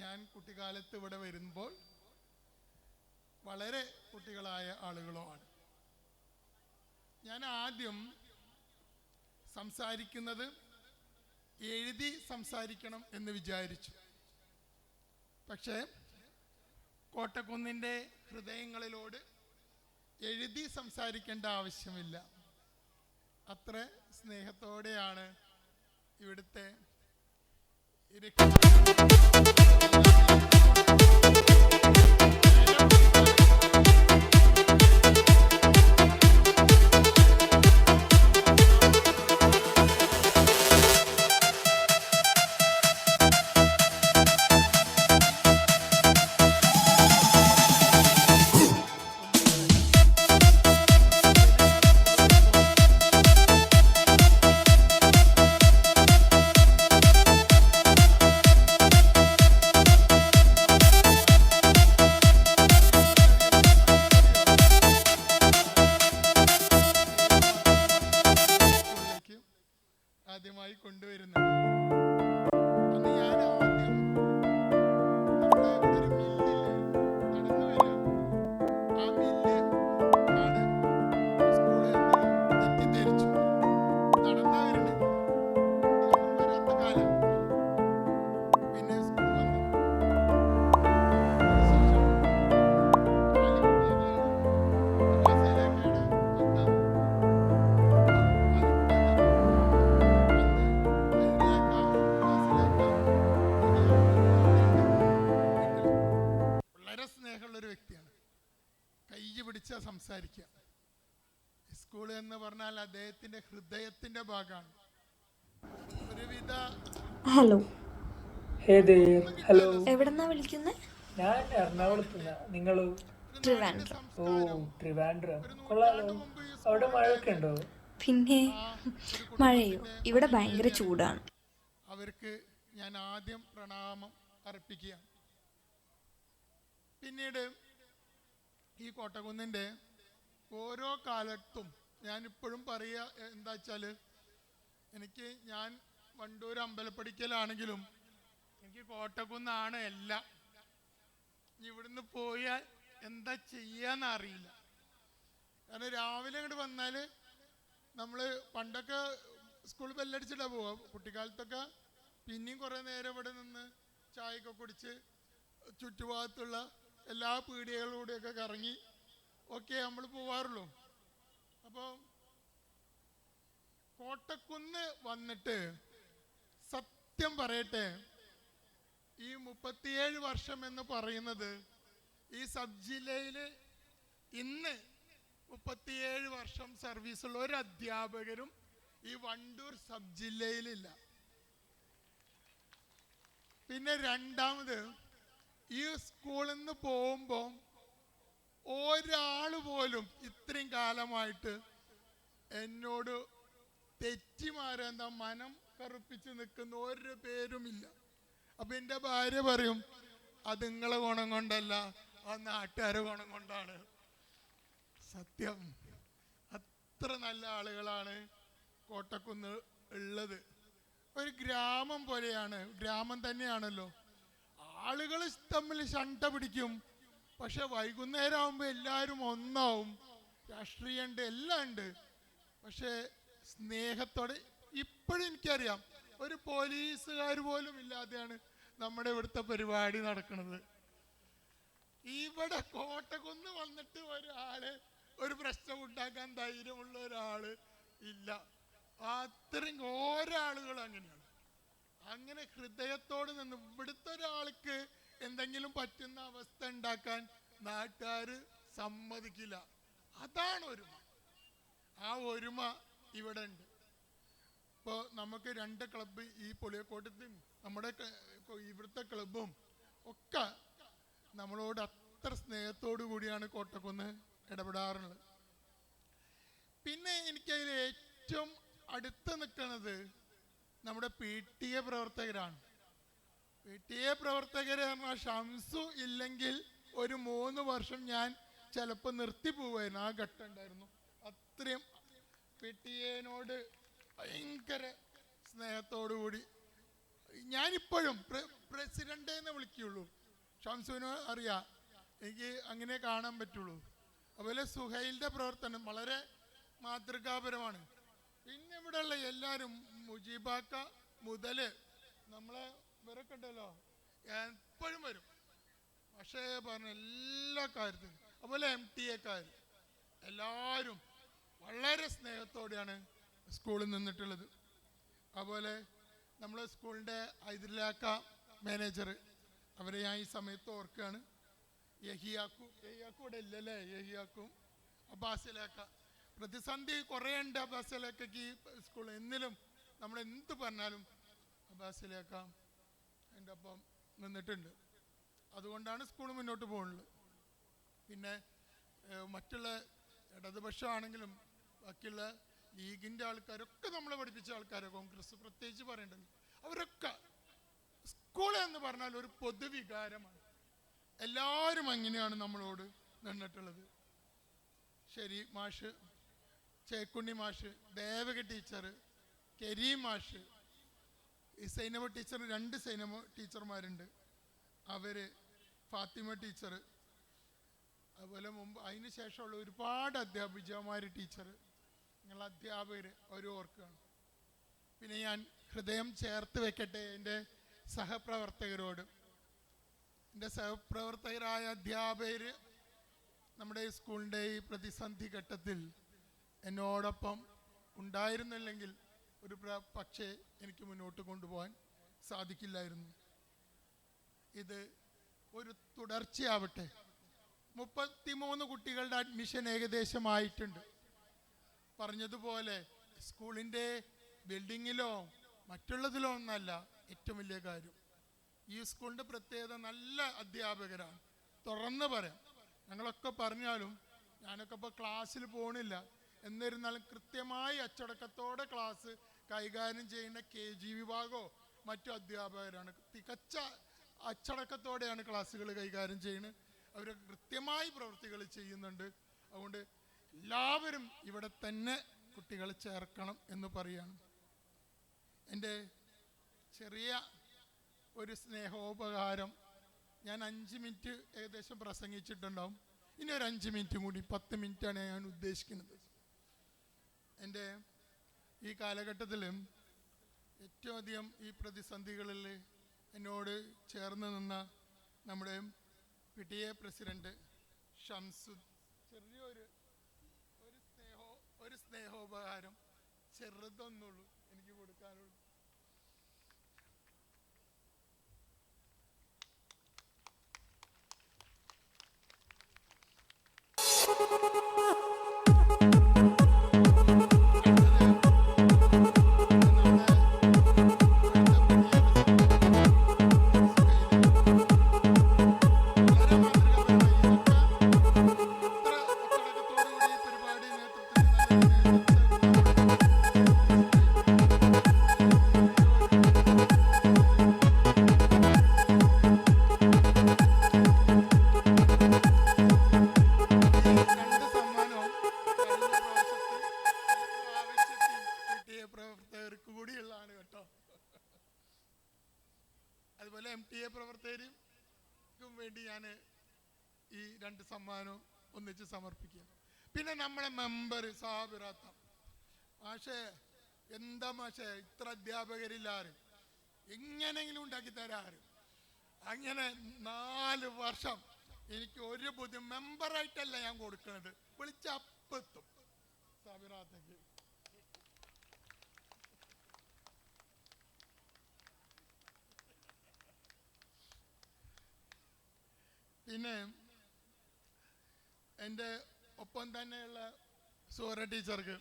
ഞാൻ കുട്ടിക്കാലത്ത് ഇവിടെ വരുമ്പോൾ വളരെ കുട്ടികളായ ആളുകളുമാണ്. ഞാൻ ആദ്യം സംസാരിക്കുന്നത് എഴുതി സംസാരിക്കണം എന്ന് വിചാരിച്ചു. പക്ഷേ കോട്ടക്കുന്നിൻ്റെ ഹൃദയങ്ങളിലോട് എഴുതി സംസാരിക്കേണ്ട ആവശ്യമില്ല. അത്ര സ്നേഹത്തോടെയാണ് ഇവിടുത്തെ ആദ്യമായി കൊണ്ടുവരുന്നത്. അന്ന് ഞാൻ ആദ്യം നമ്മുടെ ഇവിടെ ഒരു മില്ലില് നടന്നു വരാം. ആ മില്ല് ആണ് സ്കൂളിൽ തെറ്റിദ്ധരിച്ചു. നടന്നാ വരണേ, ഒന്നും വരാത്ത കാലം. പിന്നെ സ്കൂൾ വന്നു. അതിനുശേഷം വളരെ സ്നേഹമുള്ളൊരു വ്യക്തിയാണ്. കൈ പിടിച്ച സംസാരിക്കുക. സ്കൂൾ എന്ന് പറഞ്ഞാൽ അദ്ദേഹത്തിന്റെ ഹൃദയത്തിന്റെ ഭാഗമാണ്. ഒരുവിധ ഹലോ, ഹലോ, എവിടെന്നാ വിളിക്കുന്നത്? ഞാൻ എറണാകുളത്ത്. നിങ്ങളോ? ട്രിവാൻഡ്രം. ഓ, ട്രിവാൻഡ്രം കൊള്ളാലോ. അവിടെ മഴയൊക്കെ ഉണ്ടോ? പിന്നെ മഴയോ? ഇവിടെ ഭയങ്കര ചൂടാണ്. അവർക്ക് ഞാൻ ആദ്യം പ്രണാമം അർപ്പിക്കുകയാണ്. പിന്നീട് ഈ കോട്ടക്കുന്നിൻ്റെ ഓരോ കാലത്തും ഞാനിപ്പോഴും പറയുക എന്താ വെച്ചാൽ, ഞാൻ വണ്ടൂർ അമ്പലപ്പടിക്കലാണെങ്കിലും എനിക്ക് കോട്ടക്കുന്നാണ് എല്ലാം. ഇവിടുന്ന് പോയാൽ എന്താ ചെയ്യാന്ന് അറിയില്ല. കാരണം രാവിലെ ഇങ്ങോട്ട് വന്നാൽ നമ്മൾ പണ്ടൊക്കെ സ്കൂൾ ബെല്ലടിച്ചിട്ടാണ് പോവുക. കുട്ടിക്കാലത്തൊക്കെ പിന്നെയും കുറേ നേരം ഇവിടെ നിന്ന് ചായയൊക്കെ കുടിച്ച് ചുറ്റുഭാഗത്തുള്ള എല്ലാ പീടികകളിലൂടെയൊക്കെ കറങ്ങി ഒക്കെ നമ്മൾ പോവാറുള്ളൂ. അപ്പോൾ കോട്ടക്കുന്ന് വന്നിട്ട് സത്യം പറയട്ടെ, ഈ 37 വർഷം എന്ന് പറയുന്നത് ഈ സബ് ജില്ലയിൽ ഇന്ന് 37 വർഷം സർവീസുള്ള ഒരു അധ്യാപകരും ഈ വണ്ടൂർ സബ് ജില്ലയിലില്ല. പിന്നെ രണ്ടാമത്, ഈ സ്കൂളിൽ നിന്ന് പോകുമ്പോൾ ഒരാൾ പോലും ഇത്രയും കാലമായിട്ട് എന്നോട് തെറ്റിമാരെന്താ മനം കറുപ്പിച്ച് നിൽക്കുന്ന ഒരു പേരുമില്ല. അപ്പം എൻ്റെ ഭാര്യ പറയും, അത് നിങ്ങളെ ഗുണം കൊണ്ടല്ല, ആ നാട്ടുകാരെ ഗുണം കൊണ്ടാണ്. സത്യം, അത്ര നല്ല ആളുകളാണ് കോട്ടക്കുന്ന് ഉള്ളത്. ഒരു ഗ്രാമം പോലെയാണ്. ഗ്രാമം തന്നെയാണല്ലോ. ആളുകൾ തമ്മിൽ ശണ്ട പിടിക്കും, പക്ഷെ വൈകുന്നേരം ആകുമ്പോൾ എല്ലാവരും ഒന്നാവും. രാഷ്ട്രീയമുണ്ട്, എല്ലാം ഉണ്ട്. പക്ഷെ സ്നേഹത്തോടെ ഇപ്പോഴും എനിക്കറിയാം, ഒരു പോലീസുകാർ പോലും ഇല്ലാതെയാണ് നമ്മുടെ ഇവിടുത്തെ പരിപാടി നടക്കുന്നത്. ഇവിടെ കോട്ടക്കുന്ന് വന്നിട്ട് ഒരു പ്രശ്നം ഉണ്ടാക്കാൻ ധൈര്യമുള്ള ഒരാള് ഇല്ല. അത്രയും ഓരോ ആളുകളും അങ്ങനെയാണ്. അങ്ങനെ ഹൃദയത്തോട് നിന്ന് ഇവിടുത്തെ ഒരാൾക്ക് എന്തെങ്കിലും പറ്റുന്ന അവസ്ഥ ഉണ്ടാക്കാൻ നാട്ടുകാർ സമ്മതിക്കില്ല. അതാണ് ഒരുമ. ആ ഒരുമ ഇവിടെ ഉണ്ട്. ഇപ്പോൾ നമുക്ക് 2 ക്ലബ്ബ്, ഈ പുളിയക്കോട്ടത്തും നമ്മുടെ ഇവിടുത്തെ ക്ലബ്ബും ഒക്കെ നമ്മളോട് അത്ര സ്നേഹത്തോടു കൂടിയാണ് കോട്ടക്കുന്ന് ഇടപെടാറുള്ളത്. പിന്നെ എനിക്കതിൽ ഏറ്റവും അടുത്ത് നിൽക്കുന്നത് നമ്മുടെ PTA പ്രവർത്തകരാണ്. PTA പ്രവർത്തകർ പറഞ്ഞാൽ ഷംസു ഇല്ലെങ്കിൽ ഒരു 3 വർഷം ഞാൻ ചിലപ്പോൾ നിർത്തിപ്പോവായിരുന്നു. ആ ഘട്ടം ഉണ്ടായിരുന്നു. അത്രയും PTA-നോട് ഭയങ്കര സ്നേഹത്തോടു കൂടി ഞാനിപ്പോഴും പ്രസിഡന്റ് എന്ന് വിളിക്കുള്ളൂ. ഷംസുവിന് അറിയാം, എനിക്ക് അങ്ങനെ കാണാൻ പറ്റുള്ളൂ. അതുപോലെ സുഹൈലിൻ്റെ പ്രവർത്തനം വളരെ മാതൃകാപരമാണ്. പിന്നെ ഇവിടെയുള്ള എല്ലാവരും മുജീബാക്ക മുതൽ നമ്മളെ ഇവരൊക്കെ ഉണ്ടല്ലോ, എപ്പോഴും വരും. പക്ഷേ പറഞ്ഞ എല്ലാ കാര്യത്തിലും, അതുപോലെ MTA എല്ലാവരും വളരെ സ്നേഹത്തോടെയാണ് സ്കൂളിൽ നിന്നിട്ടുള്ളത്. അതുപോലെ നമ്മളെ സ്കൂളിൻ്റെ ഹൈദരലാക്ക മാനേജർ, അവരെ ഞാൻ ഈ സമയത്ത് ഓർക്കുകയാണ്. യഹിയാക്കും ഇവിടെ ഇല്ലല്ലേ, യഹിയാക്കും അബ്ബാസിലാക്ക. പ്രതിസന്ധി കുറേ ഉണ്ട് അബ്ബാസിലാക്കയ്ക്ക് ഈ സ്കൂൾ. എന്നിലും നമ്മൾ എന്ത് പറഞ്ഞാലും അബ്ബാസിലാക്ക എൻ്റെ ഒപ്പം നിന്നിട്ടുണ്ട്. അതുകൊണ്ടാണ് സ്കൂൾ മുന്നോട്ട് പോകുന്നത്. പിന്നെ മറ്റുള്ള ഇടതുപക്ഷമാണെങ്കിലും ബാക്കിയുള്ള ലീഗിൻ്റെ ആൾക്കാരൊക്കെ നമ്മളെ പഠിപ്പിച്ച ആൾക്കാരെ, കോൺഗ്രസ് പ്രത്യേകിച്ച് പറയേണ്ടത്, അവരൊക്കെ സ്കൂൾ എന്ന് പറഞ്ഞാൽ ഒരു പൊതുവികാരമാണ്. എല്ലാവരും അങ്ങനെയാണ് നമ്മളോട് നിന്നിട്ടുള്ളത്. ശരി മാഷ്, ചേക്കുണ്ണി മാഷ്, ദേവക ടീച്ചർ, കരീം മാഷ്, ഈ സൈനമ ടീച്ചർ, 2 സൈനമ ടീച്ചർമാരുണ്ട്, അവർ, ഫാത്തിമ ടീച്ചർ, അതുപോലെ മുമ്പ് അതിന് ശേഷമുള്ള ഒരുപാട് അധ്യാപികമാർ, ടീച്ചർ, നിങ്ങൾ അധ്യാപകർ, അവർ ഓർക്കുകയാണ്. പിന്നെ ഞാൻ ഹൃദയം ചേർത്ത് വെക്കട്ടെ എൻ്റെ സഹപ്രവർത്തകരോട്. എൻ്റെ സഹപ്രവർത്തകരായ അധ്യാപകർ നമ്മുടെ ഈ സ്കൂളിൻ്റെ ഈ പ്രതിസന്ധി ഘട്ടത്തിൽ എന്നോടൊപ്പം ഉണ്ടായിരുന്നില്ലെങ്കിൽ പക്ഷേ എനിക്ക് മുന്നോട്ട് കൊണ്ടുപോകാൻ സാധിക്കില്ലായിരുന്നു. ഇത് ഒരു തുടർച്ചയാവട്ടെ. 33 കുട്ടികളുടെ അഡ്മിഷൻ ഏകദേശമായിട്ടുണ്ട്. പറഞ്ഞതുപോലെ സ്കൂളിൻ്റെ ബിൽഡിങ്ങിലോ മറ്റുള്ളതിലോ ഒന്നല്ല ഏറ്റവും വലിയ കാര്യം. ഈ സ്കൂളിൻ്റെ പ്രത്യേകത നല്ല അധ്യാപകരാണ്. തുറന്ന് പറയാം, ഞങ്ങളൊക്കെ പറഞ്ഞാലും ഞാനൊക്കെ ഇപ്പോൾ ക്ലാസ്സിൽ പോകണില്ല, എന്നിരുന്നാലും കൃത്യമായി അച്ചടക്കത്തോടെ ക്ലാസ് കൈകാര്യം ചെയ്യുന്ന KG വിഭാഗമോ മറ്റു അധ്യാപകരാണ്. തികച്ച അച്ചടക്കത്തോടെയാണ് ക്ലാസ്സുകൾ കൈകാര്യം ചെയ്യുന്നത്. അവർ കൃത്യമായി പ്രവൃത്തികൾ ചെയ്യുന്നുണ്ട്. അതുകൊണ്ട് എല്ലാവരും ഇവിടെ തന്നെ കുട്ടികളെ ചേർക്കണം എന്ന് പറയാണ്. എൻ്റെ ചെറിയ ഒരു സ്നേഹോപകാരം, ഞാൻ 5 മിനിറ്റ് ഏകദേശം പ്രസംഗിച്ചിട്ടുണ്ടാവും. ഇനി ഒരു 5 മിനിറ്റ് കൂടി, 10 മിനിറ്റാണ് ഞാൻ ഉദ്ദേശിക്കുന്നത്. എൻ്റെ ഈ കാലഘട്ടത്തിൽ ഏറ്റവും അധികം ഈ പ്രതിസന്ധികളിൽ എന്നോട് ചേർന്ന് നിന്ന നമ്മുടെ PTA പ്രസിഡന്റ് ഷംസു, ചെറിയൊരു സ്നേഹോപകാരം, ചെറുതൊന്നുള്ളൂ എനിക്ക് കൊടുക്കാനുള്ളൂ. അതുപോലെ MTA പ്രവർത്തകർക്കും വേണ്ടി ഞാൻ ഈ 2 സമ്മാനവും ഒന്നിച്ച് സമർപ്പിക്കുക. പിന്നെ നമ്മളെ മെമ്പർ സാബിറാത്ത മാഷേ, എന്താ മാഷേ ഇത്ര അധ്യാപകരില്ലാരും, എങ്ങനെയെങ്കിലും ഉണ്ടാക്കി തരാറ്. അങ്ങനെ 4 വർഷം എനിക്ക് ഒരു മെമ്പറായിട്ടല്ല ഞാൻ കൊടുക്കുന്നത്, വിളിച്ച അപ്പത്തും സാബിറാത്തക്ക്. പിന്നെ എൻ്റെ ഒപ്പം തന്നെയുള്ള സൂര്യ ടീച്ചർക്ക്,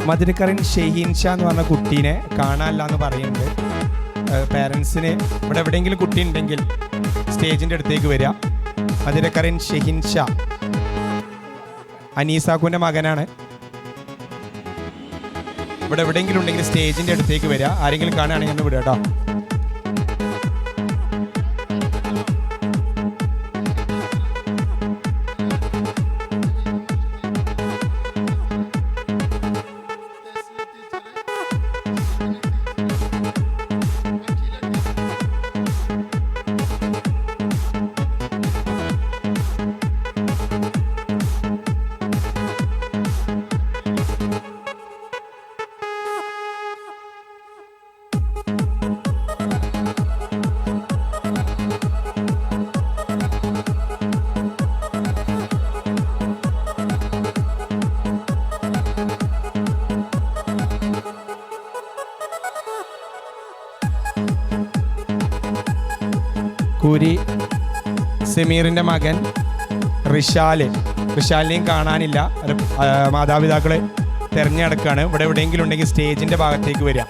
മധുരക്കരൻ ഷെഹീൻ ഷാ എന്ന് പറഞ്ഞ കുട്ടീനെ കാണാനില്ല എന്ന് പറയുന്നുണ്ട്. പാരൻസിന് ഇവിടെ എവിടെയെങ്കിലും കുട്ടി ഉണ്ടെങ്കിൽ സ്റ്റേജിൻ്റെ അടുത്തേക്ക് വരിക. മധുരക്കരൻ ഷെഹീൻ ഷാ അനീസാക്കുൻ്റെ മകനാണ്. ഇവിടെ എവിടെയെങ്കിലും ഉണ്ടെങ്കിൽ സ്റ്റേജിൻ്റെ അടുത്തേക്ക് വരിക. ആരെങ്കിലും കാണുകയാണെങ്കിൽ ഒന്ന് വിടുക കേട്ടോ. കൂരി സമീറിൻ്റെ മകൻ റിഷാലിനെയും കാണാനില്ല. മാതാപിതാക്കളെ തിരഞ്ഞെടുക്കുകയാണ്. ഇവിടെ എവിടെയെങ്കിലും ഉണ്ടെങ്കിൽ സ്റ്റേജിൻ്റെ ഭാഗത്തേക്ക് വരിക.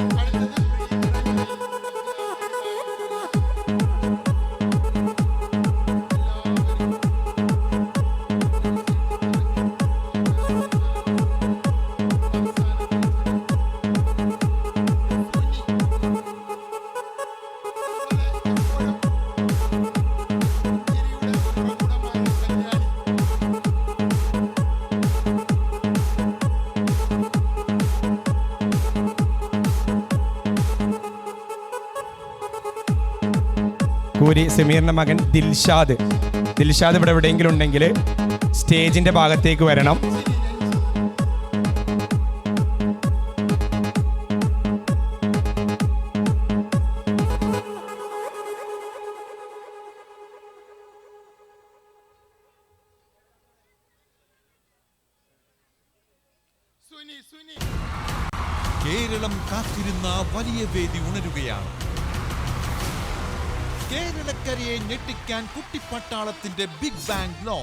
കൂരി സമീറിൻ്റെ മകൻ ദിൽഷാദ് ഇവിടെ എവിടെയെങ്കിലും ഉണ്ടെങ്കിൽ സ്റ്റേജിൻ്റെ ഭാഗത്തേക്ക് വരണം. കേരളം കാത്തിരുന്ന വലിയ വേദി ഉണരുകയാണ്. കേരളക്കരയെ ഞെട്ടിക്കാൻ കുട്ടിപ്പട്ടാളത്തിന്റെ ബിഗ് ബാങ് ലോ